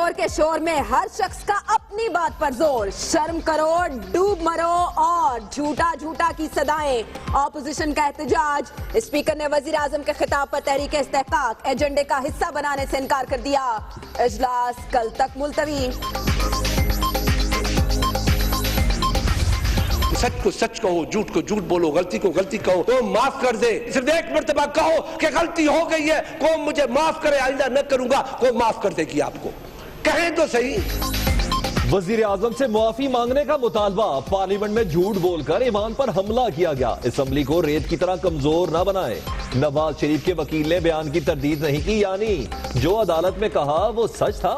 शोर के शोर में हर शख्स का अपनी बात पर जोर। शर्म करो, डूब मरो और झूठा झूठा की सदाएं। ऑपोजिशन का एहतजाज। स्पीकर ने वजीर आजम के खिताब पर तहरीक इस्तेहकाक एजेंडे का हिस्सा बनाने से इनकार कर दिया। इजलास कल तक मुलतवी। सच को सच कहो, झूठ को झूठ बोलो, गलती को गलती कहो तो माफ कर दे। सिर्फ एक मर्तबा कहो कि गलती हो गई है, कौम मुझे माफ करे, आइंदा न करूंगा, कौम माफ कर देगी आपको। कहें तो सही। वजीर आजम से मुआफी मांगने का मुतालबा। पार्लियामेंट में झूठ बोलकर ईमान पर हमला किया गया। असेंबली को रेत की तरह कमजोर न बनाए। नवाज शरीफ के वकील ने बयान की तरदीद नहीं की, यानी जो अदालत में कहा वो सच था।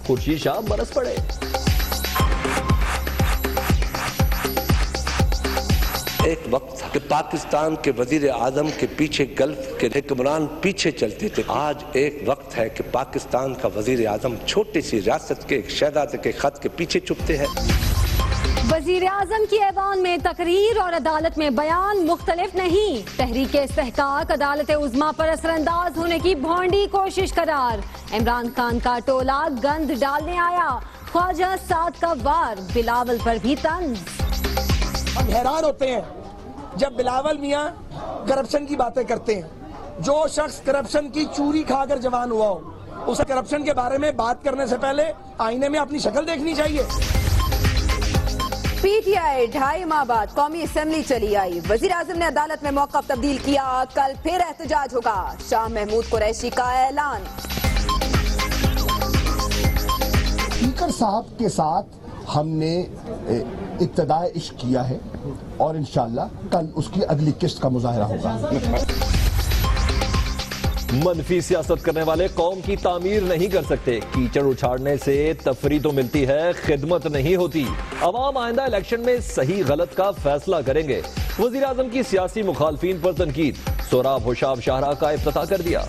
खुर्शीद शाह बरस पड़े। एक वक्त था कि पाकिस्तान के वजीर आजम के पीछे गल्फ के हुक्मरान पीछे चलते थे। आज एक वक्त है कि पाकिस्तान का वजीर आजम छोटी सी रियासत के एक शहजादे के खत के पीछे छुपते हैं। वजीर आजम की ऐवान में तकरीर और अदालत में बयान मुख्तलिफ नहीं। तहरीक इस्तेहकाक अदालत उज़्मा पर असरअंदाज होने की भोंडी कोशिश करार। इमरान खान का टोला गंद डालने आया। ख्वाजा साद का वार, बिलावल पर भी तंज। हम हैरान होते हैं जब बिलावल मियाँ करप्शन की बातें करते हैं। जो शख्स करप्शन की चूरी खाकर जवान हुआ हो, उसे करप्शन के बारे में बात करने से पहले आईने में अपनी शक्ल देखनी चाहिए। पीटीआई 2.5 माह बाद कौमी असेंबली चली आई। वजीर आजम ने अदालत में मौक़िफ़ तब्दील किया। कल फिर एहतजाज होगा। शाह महमूद कुरैशी का ऐलान। स्पीकर साहब के साथ हमने इब्तिदाए इश्क किया है और इंशाअल्लाह कल उसकी अगली किस्त का मुजाहरा होगा। मनफी सियासत करने वाले कौम की तामीर नहीं कर सकते। कीचड़ उछाड़ने से तफरी तो मिलती है, खिदमत नहीं होती। अवाम आइंदा इलेक्शन में सही गलत का फैसला करेंगे। वजीर आजम की सियासी मुखालफीन पर तनकीद। सोराब होशाब शाहरा का इफ्तिताह कर दिया।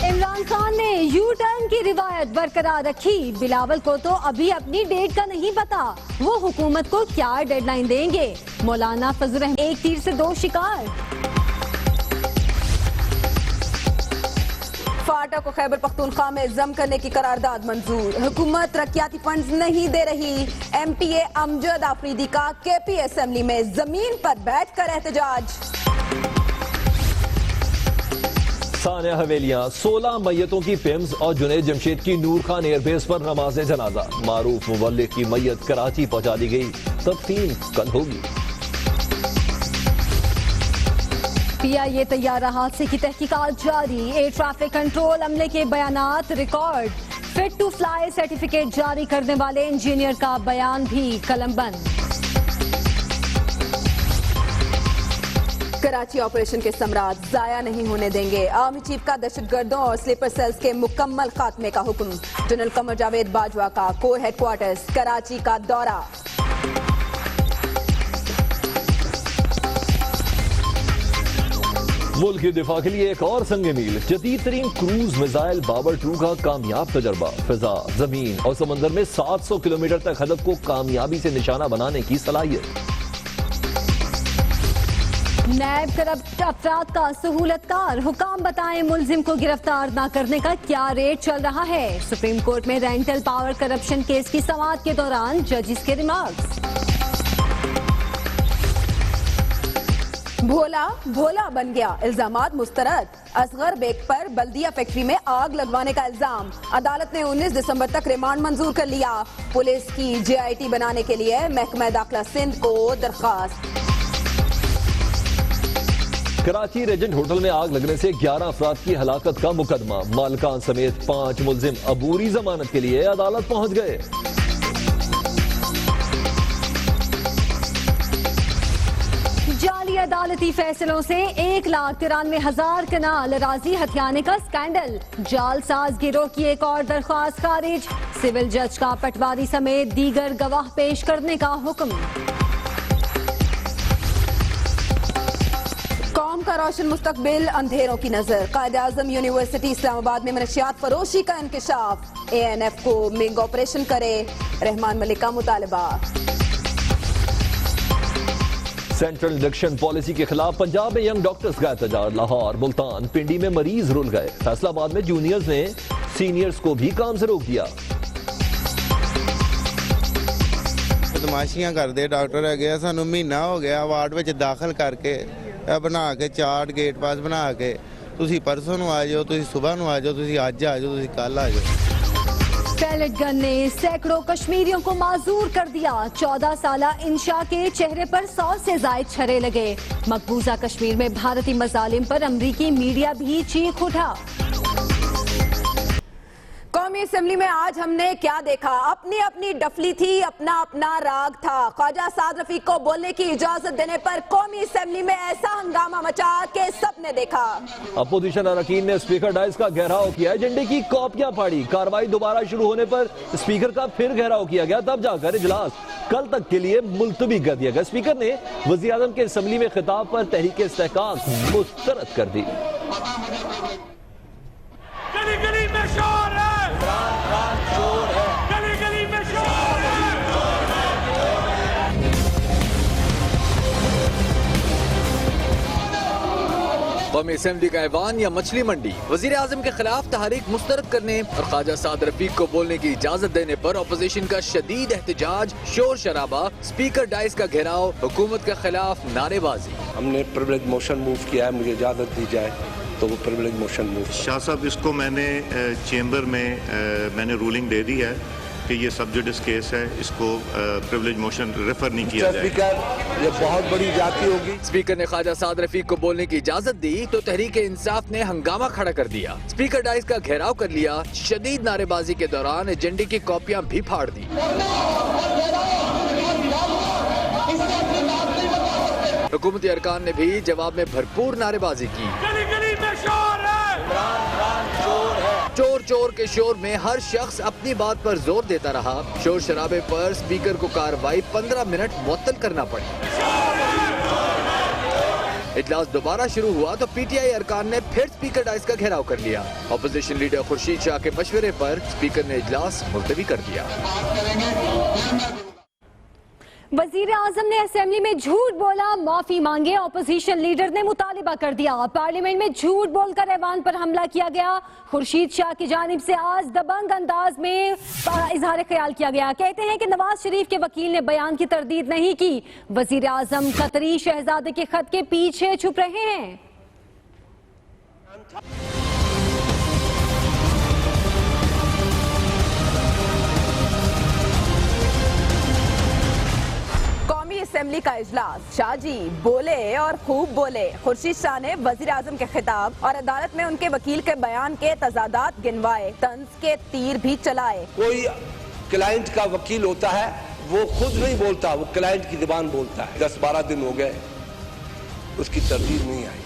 इमरान खान ने यू टर्न की रिवायत बरकरार रखी। बिलावल को तो अभी अपनी डेट का नहीं पता, वो हुकूमत को क्या डेडलाइन देंगे। मौलाना फजल रहमान एक तीर से 2 शिकार। फाटा को खैबर पख्तूनख्वा में जम करने की करारदाद मंजूर। हुकूमत तरक्याती फंड्स नहीं दे रही। MTA अमजद आफरीदी का KP असेंबली में जमीन पर बैठकर एहतजाज। सानिया हवेलियां 16 मैयतों की पिम्स और जुनैद जमशेद की नूर खान एयरबेस पर नमाज जनाजा। मारूफ मुवल्लिक की मैयत कराची पहुंचा दी गई। तदफीन कल होगी। PIA तैयारा हादसे की तहकीकात जारी। एयर ट्रैफिक कंट्रोल अमले के बयानात record. Fit to fly certificate जारी करने वाले इंजीनियर का बयान भी कलमबंद। कराची ऑपरेशन के समरात जाया नहीं होने देंगे। आर्मी चीफ का दहशतगर्दों और स्लीपर सेल्स के मुकम्मल खात्मे का हुक्म। जनरल कमर जावेद बाजवा का कोर हेडक्वार्टर्स कराची का दौरा। मुल्क के दिफा के लिए एक और संगे मील। जदीद तरीन क्रूज मिसाइल बाबर 2 का कामयाब तजर्बा। फिजा, जमीन और समंदर में 700 किलोमीटर तक हदफ को कामयाबी से निशाना बनाने की सलाहियत। नैब करप्ट अफराद का सहूलतकार। हुकाम बताएं मुलजिम को गिरफ्तार न करने का क्या रेट चल रहा है। सुप्रीम कोर्ट में रेंटल पावर करप्शन केस की समाअत के दौरान जजिस के रिमार्क्स। भोला भोला बन गया, इल्जामात मुस्तरद। असगर बेग पर बल्दिया फैक्ट्री में आग लगवाने का इल्जाम। अदालत ने 19 दिसंबर तक रिमांड मंजूर कर लिया। पुलिस की JIT बनाने के लिए महकमा दाखिला सिंध को दरखास्त। कराची रेजेंट होटल में आग लगने से 11 अफराद की हलाकत का मुकदमा। मालकान समेत 5 मुलजिम अबूरी जमानत के लिए अदालत पहुंच गए। जाली अदालती फैसलों से 1,93,000 कनाल अराजी हथियाने का स्कैंडल। जालसाज गिरोह की एक और दरख्वास्त खारिज। सिविल जज का पटवारी समेत दीगर गवाह पेश करने का हुक्म। कौम का रोशन मुस्तकबिल अंधेरों की नजर। कायद-ए-आज़म यूनिवर्सिटी इस्लामाबाद में मनशियात फरोशी का इंकिशाफ। ANF को मिंग ऑपरेशन करे। रहमान मलिक का मुतालबा। सेंट्रल इलेक्शन पॉलिसी के खिलाफ पंजाब में यंग डॉक्टर्स का एहतजाज। लाहौर, मुल्तान, पिंडी में मरीज रुल गए। फैसलाबाद में जूनियर्स ने सीनियर्स को भी काम से रोक दिया। बदमाशियां करते डॉक्टर है, सानू महीना हो गया वार्ड में दाखिल करके बना के चार्ट गेट पास बना के तुसी परसों आ जाओ, तुसी सुबह नू आ जाओ, तुसी अज आ जाओ, तुसी कल आ जाओ। पैलेट गन ने सैकड़ों कश्मीरियों को माजूर कर दिया। 14 साला इंशा के चेहरे पर 100 से जायद छर्रे लगे। मकबूजा कश्मीर में भारतीय मजालिम पर अमरीकी मीडिया भी चीख उठा। कौमी असेंबली में आज हमने क्या देखा? अपनी अपनी डफली थी, अपना अपना राग था। ख्वाजा साद रफीक को बोलने की इजाजत देने पर कौमी असेंबली में ऐसा हंगामा मचा कि सबने देखा। अपोजिशन अरकान ने स्पीकर डाइस का घेराव किया। एजेंडे की कॉपियां फाड़ी। कार्रवाई दोबारा शुरू होने पर स्पीकर का फिर घेराव किया गया, तब जाकर इजलास कल तक के लिए मुलतवी कर दिया गया। स्पीकर ने वज़ीर आज़म के असेंबली में खिताब पर तहरीक इस्तेहकाक मुस्तरद कर दी। गली गली में शोर है, गली गली में शोर है। कौमी असेंबली का ऐवान या मछली मंडी। वजीर आजम के खिलाफ तहरीक मुस्तरद करने और ख्वाजा साद रफीक को बोलने की इजाजत देने पर अपोजिशन का शदीद एहतजाज, शोर शराबा, स्पीकर डाइस का घेराव, हुकूमत के खिलाफ नारेबाजी। हमने प्रिविलेज मोशन मूव किया है, मुझे इजाजत दी जाए तो वो प्रिविलेज मोशन मूव। शाह साहब, इसको मैंने चेंबर में मैंने रूलिंग दे दी है कि ये सब्जुडिस केस है, इसको प्रिविलेज मोशन रेफर नहीं किया जाए। स्पीकर, ये बहुत बड़ी जाती होगी। स्पीकर ने ख्वाजा साद रफीक को बोलने की इजाजत दी तो तहरीक इंसाफ ने हंगामा खड़ा कर दिया। स्पीकर डाइस का घेराव कर लिया। शदीद नारेबाजी के दौरान एजेंडे की कॉपियां भी फाड़ दी। हुकूमती अरकान ने भी जवाब में भरपूर नारेबाजी की। गली गली में शोर है, चोर चोर के शोर में हर शख्स अपनी बात पर जोर देता रहा। शोर शराबे पर स्पीकर को कार्रवाई 15 मिनट मुअत्तल करना पड़ी। इजलास दोबारा शुरू हुआ तो पीटीआई अरकान ने फिर स्पीकर डाइस का घेराव कर लिया। अपोजिशन लीडर खुर्शीद शाह के मशवरे पर स्पीकर ने इजलास मुलतवी कर दिया। वजीर आजम ने असेंबली में झूठ बोला, माफी मांगे। अपोजिशन लीडर ने मुतालिबा कर दिया। पार्लियामेंट में झूठ बोलकर ऐवान पर हमला किया गया। खुर्शीद शाह की जानिब से आज दबंग अंदाज में इजहार ख्याल किया गया। कहते हैं कि नवाज शरीफ के वकील ने बयान की तरदीद नहीं की। वजीर आजम कतरी शहजादे के खत के पीछे छुप रहे हैं। कौमी असेंबली का इजलास, शाह जी बोले और खूब बोले। खुर्शीद शाह ने वजीर आजम के खिताब और अदालत में उनके वकील के बयान के तजादात गिनवाए, तंज के तीर भी चलाए। कोई क्लाइंट का वकील होता है, वो खुद नहीं बोलता, वो क्लाइंट की जुबान बोलता है। 10-12 दिन हो गए, उसकी तरदीद नहीं आई,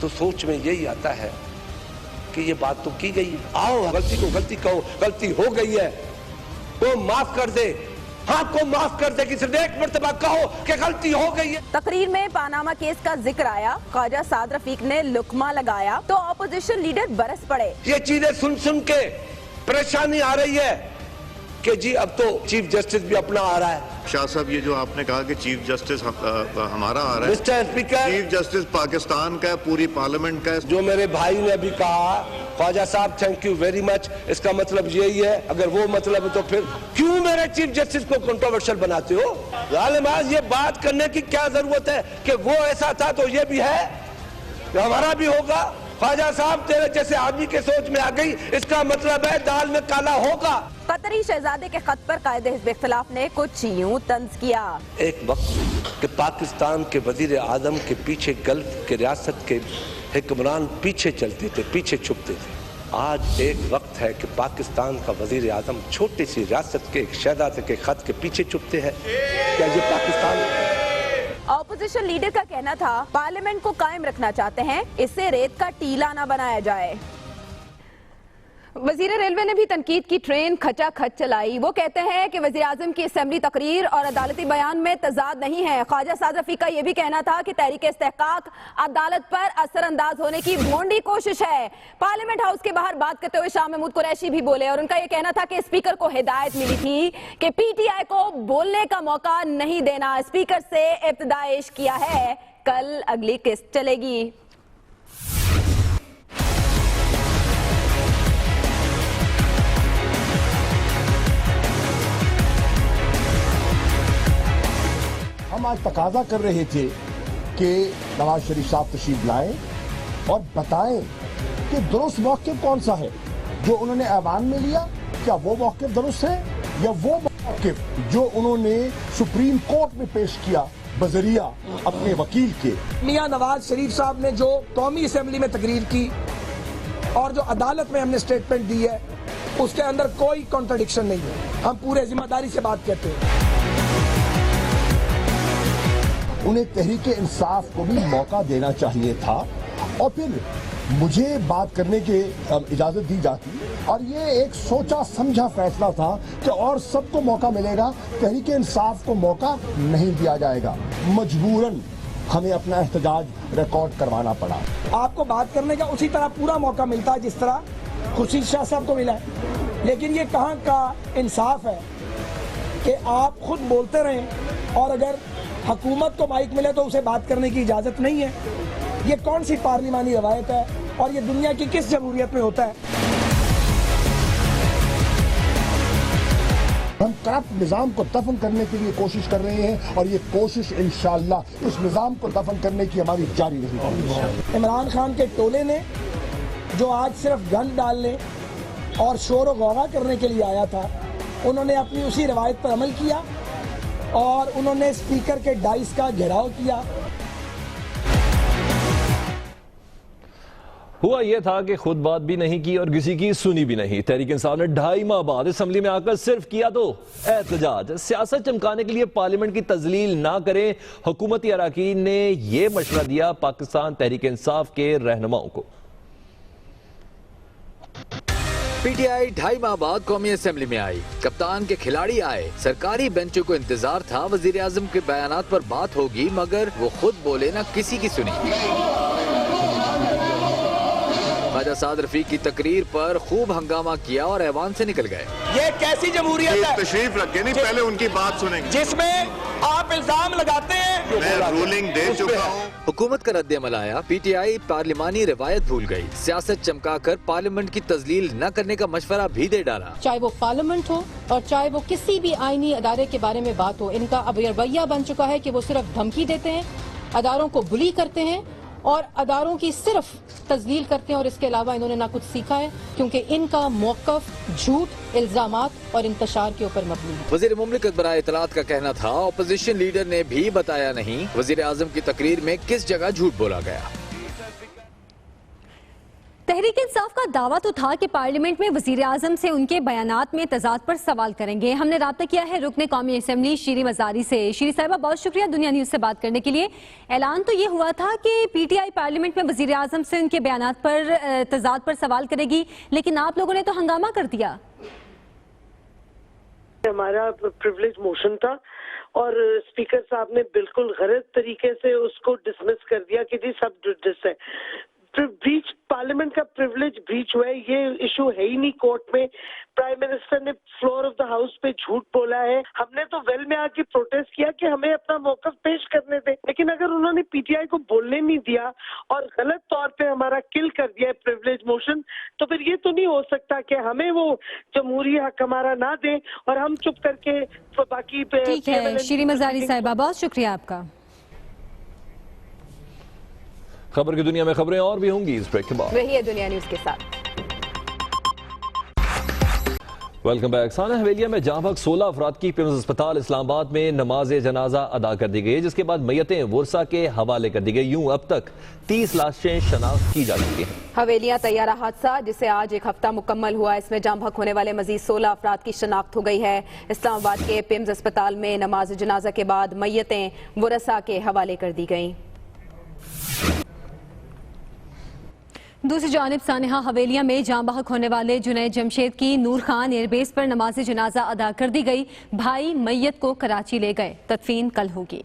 तो सोच में यही आता है कि ये बात तो की गई है। आओ गलती को गलती कहो, गलती हो गई है तो माफ कर दे, हाँ को माफ कर दे, सिर्फ एक मर्तबा कहो कि गलती हो गई है। तकरीर में पानामा केस का जिक्र आया। ख्वाजा साद रफीक ने लुकमा लगाया तो अपोजिशन लीडर बरस पड़े। ये चीजें सुन सुन के परेशानी आ रही है कि जी अब तो चीफ जस्टिस भी अपना आ रहा है। शाह साहब, ये जो आपने कहा कि चीफ जस्टिस हमारा आ रहा है, mister speaker, chief justice Pakistan का है, पूरी पार्लियामेंट का है। जो मेरे भाई ने अभी कहा, Khwaja Sahab thank you very much, इसका मतलब यही है, अगर वो मतलब है तो फिर क्यों मेरे चीफ जस्टिस को कंट्रोवर्शियल बनाते हो? जालिमाज, ये बात करने की क्या जरूरत है कि वो ऐसा था तो ये भी है, हमारा भी होगा। ख्वाजा साहब तेरे जैसे आदमी के सोच में आ गई, इसका मतलब है दाल में काला होगा। कतरी शहजादे के खत पर कायदे हिज़्ब इख्तिलाफ ने कुछ यूं तंज किया। एक वक्त कि पाकिस्तान के वजीर आजम के पीछे गल्फ के रियासत के हुक्मरान पीछे चलते थे, पीछे छुपते थे। आज एक वक्त है कि पाकिस्तान का वजीर आजम छोटी सी रियासत के एक शहजादे के खत के पीछे छुपते हैं। क्या ये पाकिस्तान? ऑपोजिशन लीडर का कहना था पार्लियामेंट को कायम रखना चाहते हैं, इससे रेत का टीला ना बनाया जाए। वजीर रेलवे ने भी तनकीद की ट्रेन खचाखच चलाई। वो कहते हैं कि वजीर आजम की असेंबली तकरीर और अदालती बयान में तजाद नहीं है। ख्वाजा साद रफीक का यह भी कहना था कि तहरीक इस्तेहकाक अदालत पर असरअंदाज होने की भोंडी कोशिश है। पार्लियामेंट हाउस के बाहर बात करते हुए शाह महमूद कुरैशी भी बोले और उनका यह कहना था कि स्पीकर को हिदायत मिली थी कि पीटीआई को बोलने का मौका नहीं देना। स्पीकर से इब्तिदाइश किया है, कल अगली किस्त चलेगी। हम आज तकाजा कर रहे थे कि नवाज शरीफ साहब तशरीफ लाएं और बताएं कि दुरुस्त मौक़िफ़ कौन सा है जो उन्होंने ऐवान में लिया। क्या वो मौक़िफ़ दुरुस्त है या वो मौक़िफ़ जो उन्होंने सुप्रीम कोर्ट में पेश किया बजरिया अपने वकील के। मियां नवाज शरीफ साहब ने जो कौमी असेंबली में तकरीर की और जो अदालत में हमने स्टेटमेंट दी है उसके अंदर कोई कॉन्ट्रडिक्शन नहीं है। हम पूरे जिम्मेदारी से बात कहते हैं। उन्हें तहरीक इंसाफ को भी मौका देना चाहिए था और फिर मुझे बात करने की इजाजत दी जाती और ये एक सोचा समझा फैसला था कि और सबको मौका मिलेगा, तहरीक इंसाफ को मौका नहीं दिया जाएगा। मजबूरन हमें अपना एहतजाज रिकॉर्ड करवाना पड़ा। आपको बात करने का उसी तरह पूरा मौका मिलता है जिस तरह खुर्शीद शाह साहब को मिला है, लेकिन ये कहाँ का इंसाफ है कि आप खुद बोलते रहें और अगर हुकूमत को माइक मिले तो उसे बात करने की इजाजत नहीं है। ये कौन सी पार्लिमानी रवायत है और ये दुनिया की किस जमहूरियत में होता है? हम करप्ट निजाम को दफन करने के लिए कोशिश कर रहे हैं और ये कोशिश इंशाअल्लाह इस निजाम को दफन करने की हमारी जारी रहेगी। इमरान खान के टोले ने जो आज सिर्फ गन डालने और शोर और गौगा करने के लिए आया था, उन्होंने अपनी उसी रवायत पर अमल किया और उन्होंने स्पीकर के डाइस का घेराव किया। हुआ यह था कि खुद बात भी नहीं की और किसी की सुनी भी नहीं। तहरीक इंसाफ ने 2.5 माह बाद असेंबली में आकर सिर्फ किया तो एहतजाज। सियासत चमकाने के लिए पार्लियामेंट की तजलील ना करें, हुकूमती अरकान ने यह मशवरा दिया पाकिस्तान तहरीक इंसाफ के रहनुमाओं को। पीटीआई 2.5 माह बाद कौमी असेंबली में आई, कप्तान के खिलाड़ी आए, सरकारी बेंचों को इंतजार था वजीर आजम के बयानात पर बात होगी, मगर वो खुद बोले ना किसी की सुनी। ख्वाजा साद रफीक की तकरीर पर खूब हंगामा किया और ऐवान से निकल गए। ये कैसी जमहूरियत है? तशरीफ रखे नहीं, पहले उनकी बात सुनेंगे जिसमें आप इल्जाम लगाते हैं। मैं रूलिंग दे चुका हूँ। हुकूमत का रद्द-ए-अमल आया, पीटीआई पार्लिमानी रिवायत भूल गई, सियासत चमकाकर पार्लियामेंट की तजलील न करने का मशवरा भी दे डाला। चाहे वो पार्लियामेंट हो और चाहे वो किसी भी आईनी अदारे के बारे में बात हो, इनका अब रवैया बन चुका है कि वो सिर्फ धमकी देते हैं, अदारों को बुली करते हैं और अदारों की सिर्फ तजलील करते हैं और इसके अलावा इन्होंने ना कुछ सीखा है, क्योंकि इनका मौक़िफ़ झूठ, इल्जामात और इंतशार के ऊपर मबनी है। वज़ीर मुमलिकत बराए इत्तलात का कहना था, अपोजिशन लीडर ने भी बताया नहीं वज़ीर आज़म की तकरीर में किस जगह झूठ बोला गया। तहरीक इंसाफ का दावा तो था कि पार्लियामेंट में वजीर आजम से उनके बयानात में तजाद पर सवाल करेंगे। हमने राब्ता किया है रुकने कौमी असेंबली शीरी मजारी से। शीरी साहिबा, बहुत शुक्रिया दुनिया न्यूज से बात करने के लिए। ऐलान तो ये हुआ था कि पीटीआई पार्लियामेंट में वजीर आजम से उनके बयानात पर तजाद पर सवाल करेगी, लेकिन आप लोगों ने तो हंगामा कर दिया। हमारा प्रिविलेज मोशन था और स्पीकर साहब ने बिल्कुल गलत तरीके से उसको डिसमिस कर दिया कि जी सब जुडिस है। ब्रीच, पार्लियामेंट का प्रिविलेज ब्रीच हुआ है, ये इशू है ही नहीं कोर्ट में। प्राइम मिनिस्टर ने फ्लोर ऑफ द हाउस पे झूठ बोला है। हमने तो वेल में आके प्रोटेस्ट किया कि हमें अपना मौक़िफ़ पेश करने दें, लेकिन अगर उन्होंने पीटीआई को बोलने नहीं दिया और गलत तौर पे हमारा किल कर दिया है प्रिविलेज मोशन, तो फिर ये तो नहीं हो सकता कि हमें वो जमहूरी हक हमारा ना दें और हम चुप करके बाकी। ठीक है शीरी मजारी साहिबा, बहुत शुक्रिया आपका। खबर की दुनिया में खबरें और भी होंगी इस ब्रेक के बाद। रहिए दुनिया न्यूज के साथ। Welcome back. साना हवेलिया में जहां तक 16 अफराद की पिम्स अस्पताल इस्लामाबाद में नमाज जनाजा अदा कर दी गई, जिसके बाद मैयतें वर्सा के हवाले कर दी गई। यूं अब तक 30 लाशें शनाख्त की जा चुकी हैं। हवेलिया तैयारा हादसा जिसे आज एक हफ्ता मुकम्मल हुआ, इसमें जाम बहक होने वाले मजीद 16 अफराद की शनाख्त हो गई है। इस्लामाबाद के पिम्स अस्पताल में नमाज जनाजा के बाद मैयतें वर्सा के हवाले कर दी गई। दूसरी जानिब सानिहा हवेलिया में जाँ बहक होने वाले जुनैद जमशेद की नूर खान एयरबेस पर नमाज जनाजा अदा कर दी गई। भाई मैयत को कराची ले गए। तदफीन कल होगी।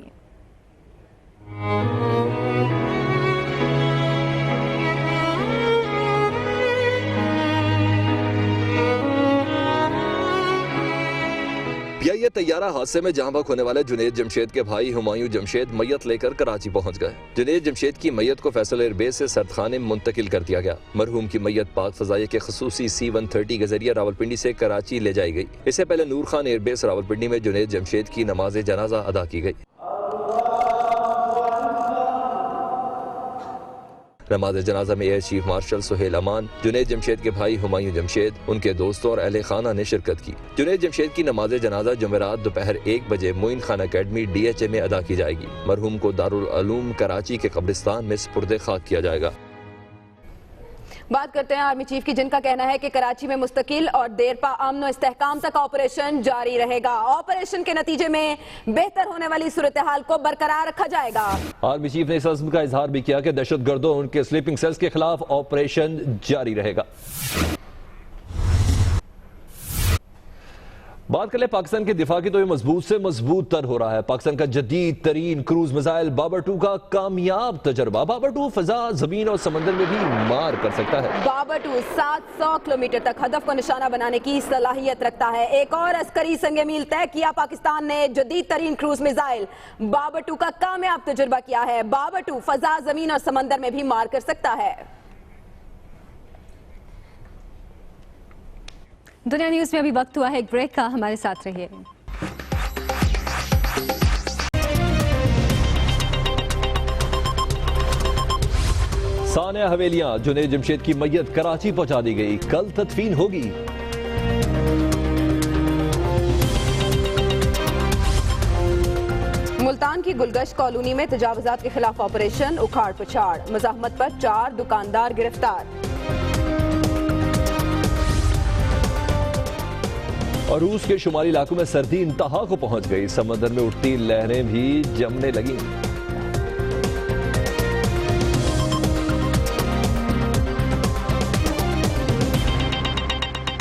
ये तैयारा हादसे में जहां बहक होने वाले जुनैद जमशेद के भाई हुमायूं जमशेद मैयत लेकर कराची पहुंच गए। जुनैद जमशेद की मैयत को फैसल एयरबेस से सरदखाने में मुंतकिल कर दिया गया। मरहूम की मैयत पाक फजाइया के खसूसी C-130 के जरिए रावलपिंडी से कराची ले जाई गई। इससे पहले नूर खान एयरबेस रावलपिंडी में जुनैद जमशेद की नमाज जनाजा अदा की गई। नमाज जनाजा में एयर चीफ मार्शल सुहेल अमान, जुनैद जमशेद के भाई हुमायूं जमशेद, उनके दोस्तों और अहले खाना ने शिरकत की। जुनैद जमशेद की नमाज जनाजा जुमेरात दोपहर 1 बजे मोइन खान अकेडमी DHA में अदा की जाएगी। मरहूम को दारुल उलूम कराची के कब्रिस्तान में सुपुर्द खाक किया जाएगा। बात करते हैं आर्मी चीफ की, जिनका कहना है कि कराची में मुस्तकिल और देरपा अमन और इस्तेहकाम तक ऑपरेशन जारी रहेगा। ऑपरेशन के नतीजे में बेहतर होने वाली सूरत हाल को बरकरार रखा जाएगा। आर्मी चीफ ने इस अज़्म का इजहार भी किया कि दहशतगर्दों और उनके स्लीपिंग सेल्स के खिलाफ ऑपरेशन जारी रहेगा। बात करें पाकिस्तान के दिफा की, तो ये मजबूत से मजबूत तर हो रहा है। पाकिस्तान का जदीद तरीन क्रूज मिसाइल बाबर 2 का कामयाब तजर्बा। बाबर 2 फजा, जमीन और समंदर में भी मार कर सकता है। बाबर 2 700 किलोमीटर तक हदफ को निशाना बनाने की सलाहियत रखता है। एक और अस्करी संगे मील तय किया। पाकिस्तान ने जदीद तरीन क्रूज मिसाइल बाबर 2 का कामयाब तजुर्बा किया है। बाबर 2 फजा, जमीन और समंदर में भी मार कर सकता है। दुनिया न्यूज में अभी वक्त हुआ है एक ब्रेक का, हमारे साथ रहिए। सानिया हवेलियां, जुनैद जमशेद की मैयत कराची पहुंचा दी गई। कल तदफीन होगी। मुल्तान की गुलगश कॉलोनी में तजावुजात के खिलाफ ऑपरेशन, उखाड़ पछाड़, मज़ाहमत पर 4 दुकानदार गिरफ्तार। और रूस के शुमाली इलाकों में सर्दी इंतहा को पहुंच गई। समंदर में उठती लहरें भी जमने लगी।